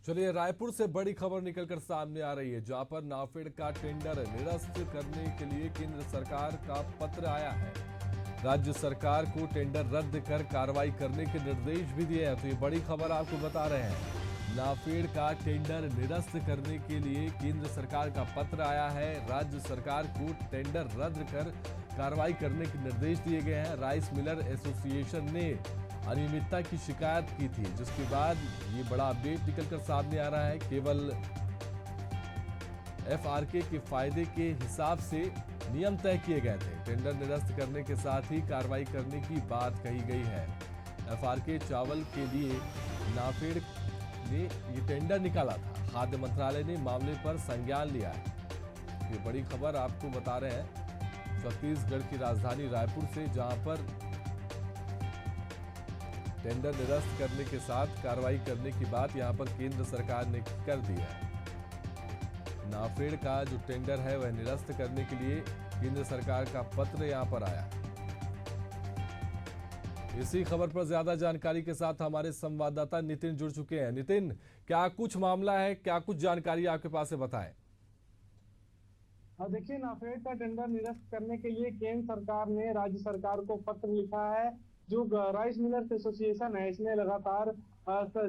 चलिए, रायपुर से बड़ी खबर निकलकर सामने आ रही है, जहां पर नाफेड का टेंडर निरस्त करने के लिए केंद्र सरकार का पत्र आया है। राज्य सरकार को टेंडर रद्द कर कार्रवाई करने के निर्देश भी दिए हैं। तो ये बड़ी खबर आपको बता रहे हैं। नाफेड का टेंडर निरस्त करने के लिए केंद्र सरकार का पत्र आया है। राज्य सरकार को टेंडर रद्द कर कार्रवाई करने के निर्देश दिए गए हैं। राइस मिलर एसोसिएशन ने अनियमितता की शिकायत की थी, जिसके बाद ये बड़ा अपडेट निकलकर सामने आ रहा है। केवल एफआरके के फायदे के हिसाब से नियम तय किए गए थे। टेंडर निरस्त करने के साथ ही कार्रवाई करने की बात कही गई है। एफआरके चावल के लिए नाफेड ने ये टेंडर निकाला था। खाद्य मंत्रालय ने मामले पर संज्ञान लिया है। ये बड़ी खबर आपको बता रहे हैं छत्तीसगढ़ की राजधानी रायपुर से, जहां पर टेंडर निरस्त करने के साथ कार्रवाई करने की बात यहां पर केंद्र सरकार ने कर दी है। नाफेड का जो टेंडर है वह निरस्त करने के लिए केंद्र सरकार का पत्र यहां पर आया। इसी खबर पर ज्यादा जानकारी के साथ हमारे संवाददाता नितिन जुड़ चुके हैं। नितिन, क्या कुछ मामला है, क्या कुछ जानकारी आपके पास है, बताएं। देखिए, नाफेड का टेंडर निरस्त करने के लिए केंद्र सरकार ने राज्य सरकार को पत्र लिखा है। जो राइस मिलर्स एसोसिएशन है, इसने लगातार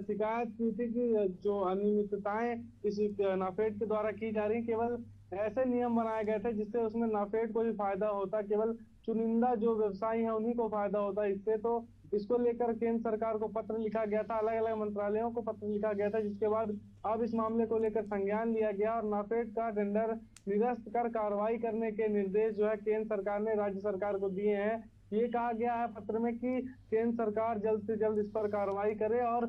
शिकायत की थी कि जो अनियमितताएं इस नाफेड के द्वारा की जा रही, केवल ऐसे नियम बनाए गए थे जिससे उसमें नाफेड को भी फायदा होता, केवल चुनिंदा जो व्यवसायी है उन्हीं को फायदा होता इससे। तो इसको लेकर केंद्र सरकार को पत्र लिखा गया था, अलग अलग मंत्रालयों को पत्र लिखा गया था, जिसके बाद अब इस मामले को लेकर संज्ञान लिया गया और नाफेड का टेंडर निरस्त कर कार्रवाई करने के निर्देश जो है केंद्र सरकार ने राज्य सरकार को दिए हैं। ये कहा गया है पत्र में कि केंद्र सरकार जल्द से जल्द इस पर कार्रवाई करे और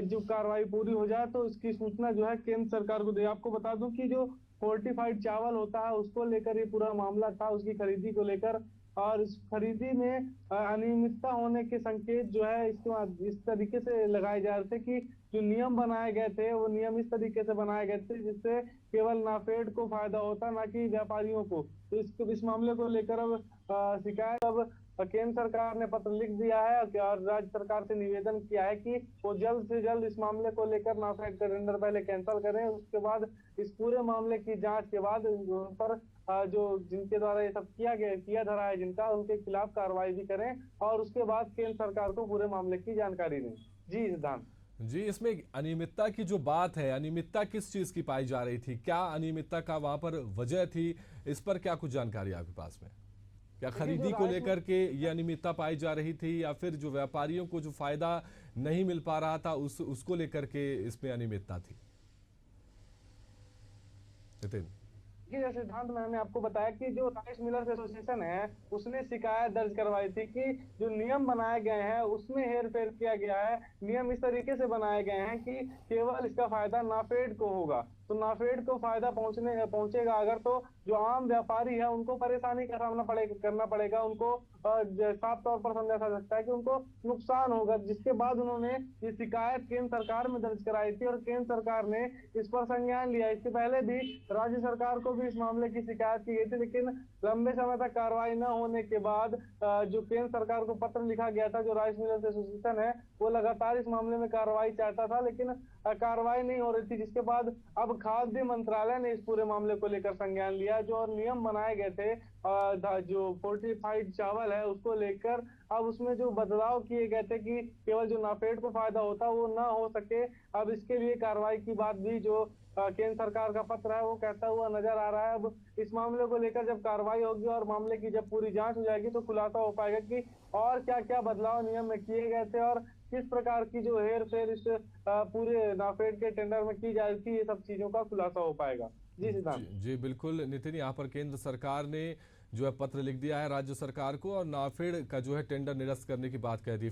जो कार्रवाई पूरी हो जाए तो इसकी सूचना जो है केंद्र सरकार को दे। आपको बता दूं कि जो फोर्टिफाइड चावल होता है उसको लेकर ये पूरा मामला था, उसकी खरीदी को लेकर, और इस खरीदी में अनियमितता होने के संकेत जो है इस तरीके से लगाए जा रहे थे कि जो नियम बनाए गए थे वो नियम इस तरीके से बनाए गए थे जिससे केवल नाफेड को फायदा होता, ना कि व्यापारियों को। तो इस मामले को लेकर अब शिकायत अब केंद्र सरकार ने पत्र लिख दिया है और राज्य सरकार से निवेदन किया है कि वो जल्द से जल्द इस मामले को लेकर नाफेड का टेंडर पहले कैंसिल करें, उसके बाद इस पूरे मामले की जांच के बाद उन पर जो जिनके द्वारा ये सब किया धरा है जिनका, उनके खिलाफ कार्रवाई भी करें और उसके बाद केंद्र सरकार को पूरे मामले की जानकारी दें। जी सिद्धांत जी, इसमें अनियमितता की जो बात है, अनियमितता किस चीज की पाई जा रही थी, क्या अनियमितता का वहां पर वजह थी, इस पर क्या कुछ जानकारी आपके पास में? क्या खरीदी को लेकर के ये अनियमितता पाई जा रही थी, या फिर जो व्यापारियों को जो फायदा नहीं मिल पा रहा था उसको लेकर के इसमें अनियमितता थी? नितिन, जैसे सिद्धांत मैंने आपको बताया कि जो राइस मिलर्स एसोसिएशन है उसने शिकायत दर्ज करवाई थी कि जो नियम बनाए गए हैं उसमें हेरफेर किया गया है। नियम इस तरीके से बनाए गए हैं कि केवल इसका फायदा नाफेड को होगा, तो नाफेड को फायदा पहुंचेगा अगर, तो जो आम व्यापारी है उनको परेशानी का सामना करना पड़ेगा, उनको साफ तौर पर समझा जा सकता है कि उनको नुकसान होगा। जिसके बाद उन्होंने ये शिकायत केंद्र सरकार में दर्ज कराई थी और केंद्र सरकार ने इस पर संज्ञान लिया। इससे पहले भी राज्य सरकार को भी इस मामले की शिकायत की गई थी, लेकिन लंबे समय तक कार्रवाई न होने के बाद जो केंद्र सरकार को पत्र लिखा गया था, जो राइस मिलर्स एसोसिएशन है वो लगातार इस मामले में कार्रवाई चाहता था, लेकिन कार्रवाई नहीं हो रही थी। जिसके बाद अब खाद्य मंत्रालय ने इस पूरे मामले को लेकर संज्ञान लिया। जो नियम बनाए गए थे जो फोर्टिफाइड चावल है उसको लेकर, अब उसमें जो बदलाव किए गए थे कि केवल जो नाफेड को फायदा होता वो ना हो सके, अब इसके लिए कार्रवाई की बात भी जो केंद्र सरकार का पत्र है वो कहता हुआ नजर आ रहा है। अब इस मामले को लेकर जब कार्रवाई होगी और मामले की जब पूरी जांच हो जाएगी तो खुलासा हो पाएगा कि और क्या क्या बदलाव नियम में किए गए थे और किस प्रकार की जो हेर फेर इस पूरे नाफेड के टेंडर में की जा रही थी, ये सब चीजों का खुलासा हो पाएगा। जी सिद्धांत। जी बिल्कुल नितिन, यहाँ पर केंद्र सरकार ने जो है पत्र लिख दिया है राज्य सरकार को और नाफेड का जो है टेंडर निरस्त करने की बात कह दी।